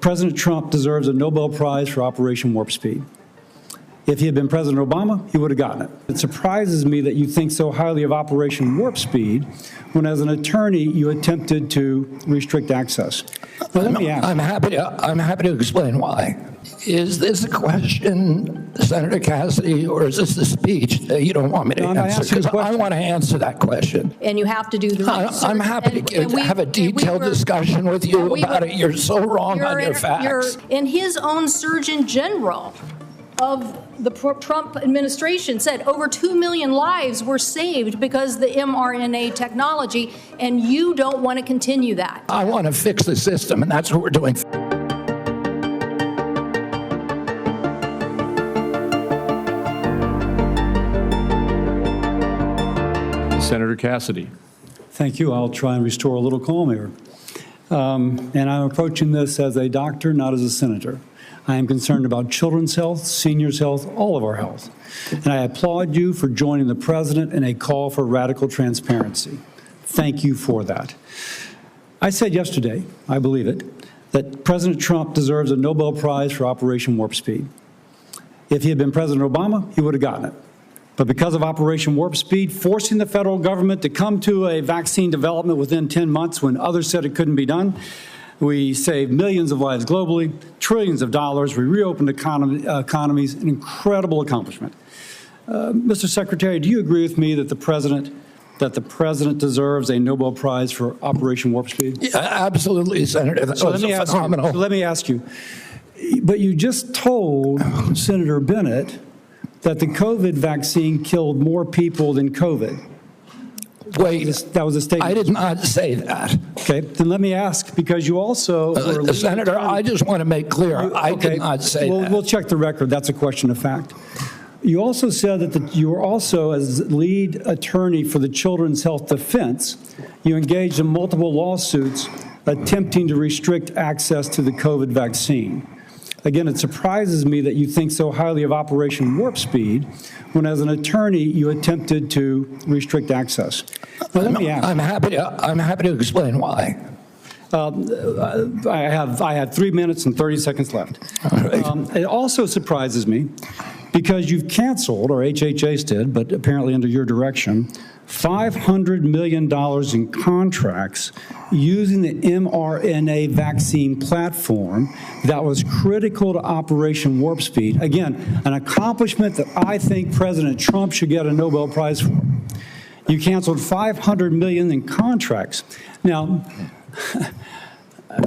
President Trump deserves a Nobel Prize for Operation Warp Speed. If he had been President Obama, he would have gotten it. It surprises me that you think so highly of Operation Warp Speed when, as an attorney, you attempted to restrict access. Now, let me ask. I'm happy to explain why. Is this a question, Senator Cassidy, or is this a speech that you don't want me to answer? Because I want to answer that question. And you have to do the research. I'm happy to have a detailed discussion with you about it. You're so wrong on your facts. In his own Surgeon General of the Trump administration said over 2 million lives were saved because of the mRNA technology, and you don't want to continue that. I want to fix the system, and that's what we're doing. Senator Cassidy. Thank you. I'll try and restore a little calm here. And I'm approaching this as a doctor, not as a senator. I am concerned about children's health, seniors' health, all of our health. And I applaud you for joining the president in a call for radical transparency. Thank you for that. I said yesterday, I believe it, that President Trump deserves a Nobel Prize for Operation Warp Speed. If he had been President Obama, he would have gotten it. But because of Operation Warp Speed, forcing the federal government to come to a vaccine development within 10 months when others said it couldn't be done, we saved millions of lives globally, trillions of dollars. We reopened economies, an incredible accomplishment. Mr. Secretary, do you agree with me that the president deserves a Nobel Prize for Operation Warp Speed? Yeah, absolutely, Senator. That was phenomenal. Let me ask you, but you just told Senator Bennett that the COVID vaccine killed more people than COVID. Wait, that was a statement. I did not say that. Okay, then let me ask, because you also Senator, I just want to make clear, I did not say that. We'll check the record. That's a question of fact. You also said that you were also, as lead attorney for the Children's Health Defense, you engaged in multiple lawsuits attempting to restrict access to the COVID vaccine. Again, it surprises me that you think so highly of Operation Warp Speed when, as an attorney, you attempted to restrict access. Now, let me ask. I'm happy to explain why. I had 3 minutes and 30 seconds left. All right. It also surprises me because you've canceled, or HHS did, but apparently under your direction, $500 million in contracts using the mRNA vaccine platform that was critical to Operation Warp Speed. Again, an accomplishment that I think President Trump should get a Nobel Prize for. You canceled $500 million in contracts. Now,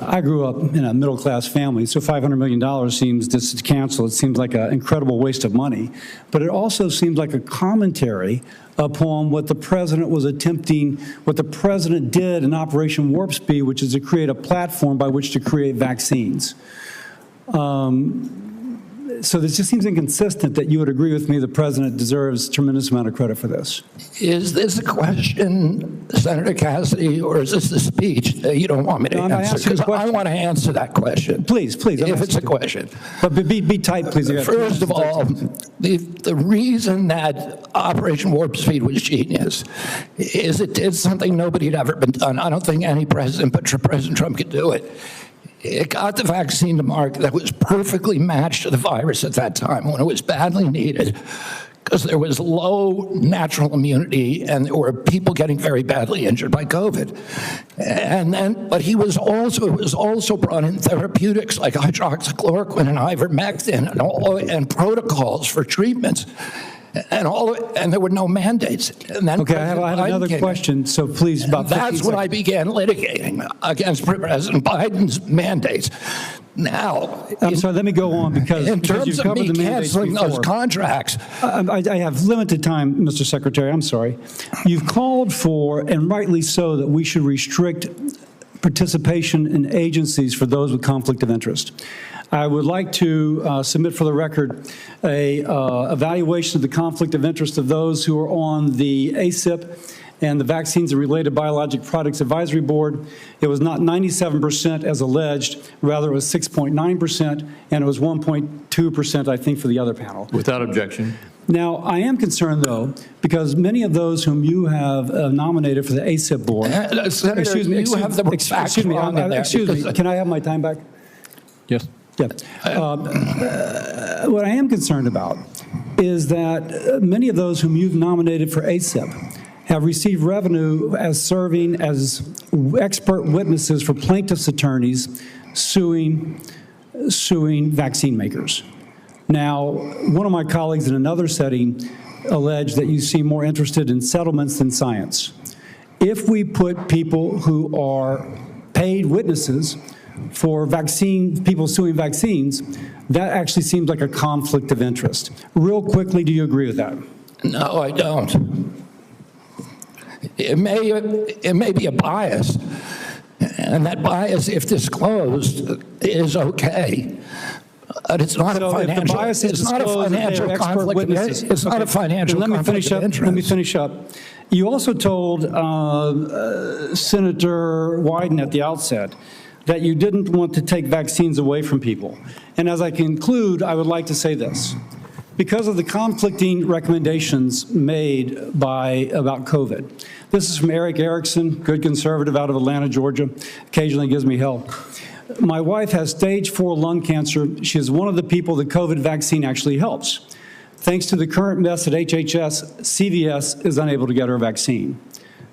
I grew up in a middle-class family, so $500 million seems, just to cancel, it seems like an incredible waste of money. But it also seems like a commentary upon what the president was attempting, what the president did in Operation Warp Speed, which is to create a platform by which to create vaccines. So this just seems inconsistent that you would agree with me the president deserves a tremendous amount of credit for this. Is this a question, Senator Cassidy, or is this a speech that you don't want me to answer? Because I want to answer that question. Please. If it's a question. But be tight, please. First of all, the reason that Operation Warp Speed was genius is it did something nobody had ever been done. I don't think any president but President Trump could do it. It got the vaccine to market that was perfectly matched to the virus at that time when it was badly needed, because there was low natural immunity and there were people getting very badly injured by COVID. But it was also brought in therapeutics like hydroxychloroquine and ivermectin and protocols for treatments. And there were no mandates. And then okay, I have another question, so please, about 15 That's when I began litigating against President Biden's mandates. Now, I'm sorry, let me go on, because in terms you've of covered me the mandates canceling before. those contracts. I have limited time, Mr. Secretary, I'm sorry. You've called for, and rightly so, that we should restrict participation in agencies for those with conflict of interest. I would like to submit for the record a evaluation of the conflict of interest of those who are on the ACIP and the Vaccines and Related Biologic Products Advisory Board. It was not 97% as alleged, rather it was 6.9%, and it was 1.2%, I think, for the other panel. Without objection. Now, I am concerned, though, because many of those whom you have nominated for the ACIP board, Senator, excuse me, can I have my time back? Yes. Yeah. What I am concerned about is that many of those whom you've nominated for ACIP have received revenue as serving as expert witnesses for plaintiffs' attorneys suing vaccine makers. Now, one of my colleagues in another setting alleged that you seem more interested in settlements than science. If we put people who are paid witnesses for people suing vaccines, that actually seems like a conflict of interest. Real quickly, do you agree with that? No, I don't. It may be a bias, and that bias, if disclosed, is okay. But it's not a financial. If the bias is disclosed, they're expert witnesses. It's not a financial conflict of interest. Let me finish up. You also told Senator Wyden at the outset that you didn't want to take vaccines away from people. And as I conclude, I would like to say this. Because of the conflicting recommendations made about COVID. This is from Eric Erickson, good conservative out of Atlanta, Georgia, occasionally gives me hell. My wife has stage 4 lung cancer. She is one of the people the COVID vaccine actually helps. Thanks to the current mess at HHS, CVS is unable to get her vaccine.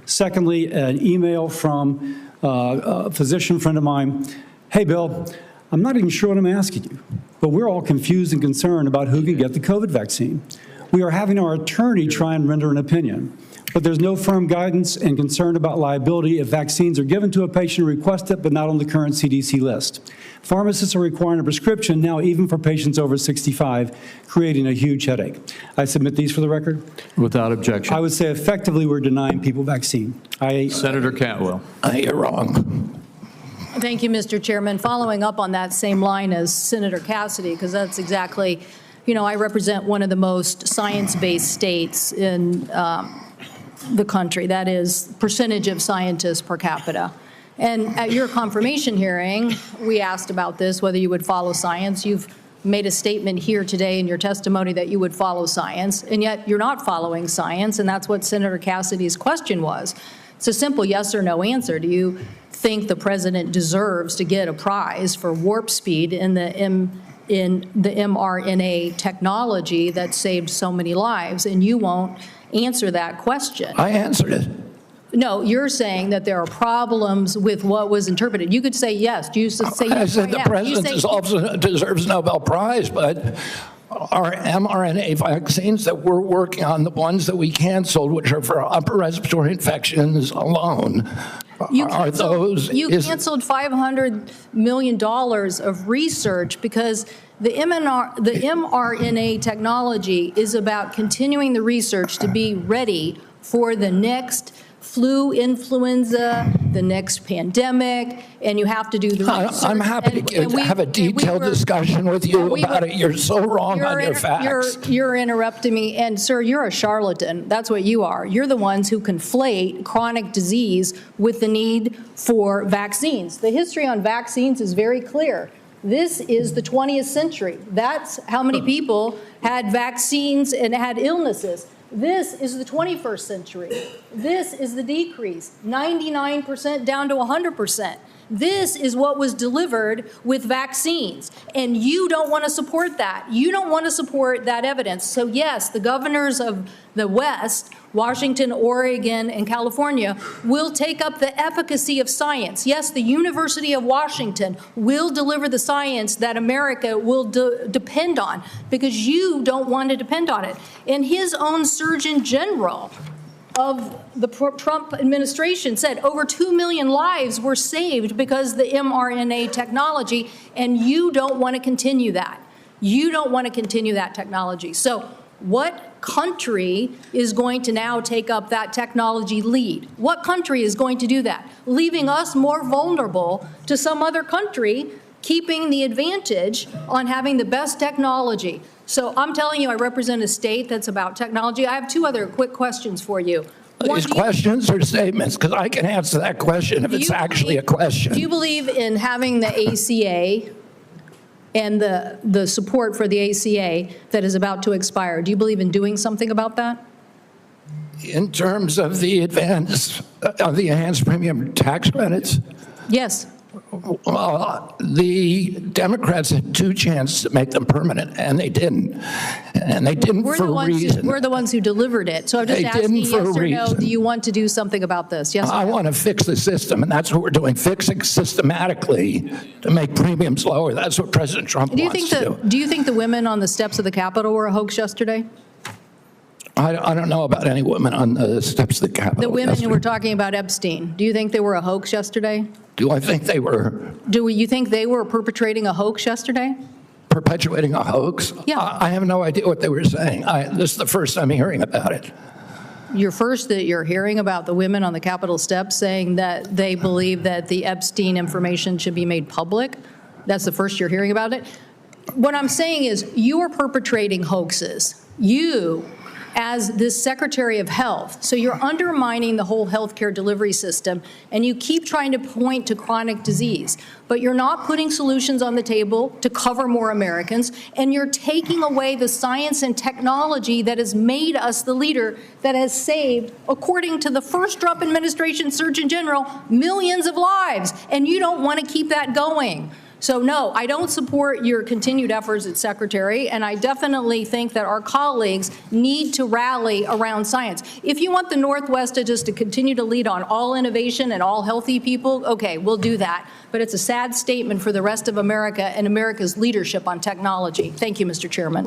Secondly, an email from a physician friend of mine. Hey, Bill, I'm not even sure what I'm asking you, but we're all confused and concerned about who can get the COVID vaccine. We are having our attorney try and render an opinion, but there's no firm guidance and concern about liability if vaccines are given to a patient who requests it, but not on the current CDC list. Pharmacists are requiring a prescription now even for patients over 65, creating a huge headache. I submit these for the record. Without objection. I would say effectively we're denying people vaccine. Senator Cantwell. You're wrong. Thank you, Mr. Chairman. Following up on that same line as Senator Cassidy, because that's exactly, I represent one of the most science-based states in the country. That is percentage of scientists per capita. And at your confirmation hearing, we asked about this, whether you would follow science. You've made a statement here today in your testimony that you would follow science, and yet you're not following science, and that's what Senator Cassidy's question was. It's a simple yes or no answer. Do you think the president deserves to get a prize for warp speed in the mRNA technology that saved so many lives? And you won't answer that question. I answered it. No, you're saying that there are problems with what was interpreted. You could say yes. You should say yes. I said the president also deserves a Nobel Prize, but our mRNA vaccines that we're working on, the ones that we canceled, which are for upper respiratory infections alone, you canceled $500 million of research because the mRNA technology is about continuing the research to be ready for the next flu, influenza, the next pandemic, and you have to do the research. I'm happy to have a detailed discussion with you about it. You're so wrong on your facts. You're interrupting me, and sir, you're a charlatan. That's what you are. You're the ones who conflate chronic disease with the need for vaccines. The history on vaccines is very clear. This is the 20th century. That's how many people had vaccines and had illnesses. This is the 21st century. This is the decrease, 99% down to 100%. This is what was delivered with vaccines, and you don't want to support that. You don't want to support that evidence. So yes, the governors of the West, Washington, Oregon, and California, will take up the efficacy of science. Yes, the University of Washington will deliver the science that America will depend on, because you don't want to depend on it. And his own Surgeon General of the Trump administration said over 2 million lives were saved because of the mRNA technology, and you don't want to continue that. You don't want to continue that technology. So what country is going to now take up that technology lead? What country is going to do that, leaving us more vulnerable to some other country keeping the advantage on having the best technology? So I'm telling you, I represent a state that's about technology. I have two other quick questions for you. These questions or statements? Because I can answer that question if it's actually a question. Do you believe in having the ACA and the support for the ACA that is about to expire? Do you believe in doing something about that? In terms of the enhanced premium tax credits? Yes. Well, the Democrats had 2 chances to make them permanent, and they didn't. And they didn't for a reason. We're the ones who delivered it. So I'm just They asking, didn't for yes a or no, reason. do you want to do something about this? Yes or I no? want to fix the system, and that's what we're doing, fixing systematically to make premiums lower. That's what President Trump wants to do. Do you think the women on the steps of the Capitol were a hoax yesterday? I don't know about any women on the steps of the Capitol. The women who yesterday. were talking about Epstein, do you think they were a hoax yesterday? Do I think they were Do you think they were perpetrating a hoax yesterday? perpetuating a hoax? Yeah. I have no idea what they were saying. This is the first time hearing about it. You're hearing about the women on the Capitol steps saying that they believe that the Epstein information should be made public? That's the first you're hearing about it? What I'm saying is you are perpetrating hoaxes. You, as this Secretary of Health. So you're undermining the whole healthcare delivery system, and you keep trying to point to chronic disease. But you're not putting solutions on the table to cover more Americans, and you're taking away the science and technology that has made us the leader that has saved, according to the first Trump administration Surgeon General, millions of lives. And you don't want to keep that going. So no, I don't support your continued efforts as Secretary, and I definitely think that our colleagues need to rally around science. If you want the Northwest to continue to lead on all innovation and all healthy people, okay, we'll do that. But it's a sad statement for the rest of America and America's leadership on technology. Thank you, Mr. Chairman.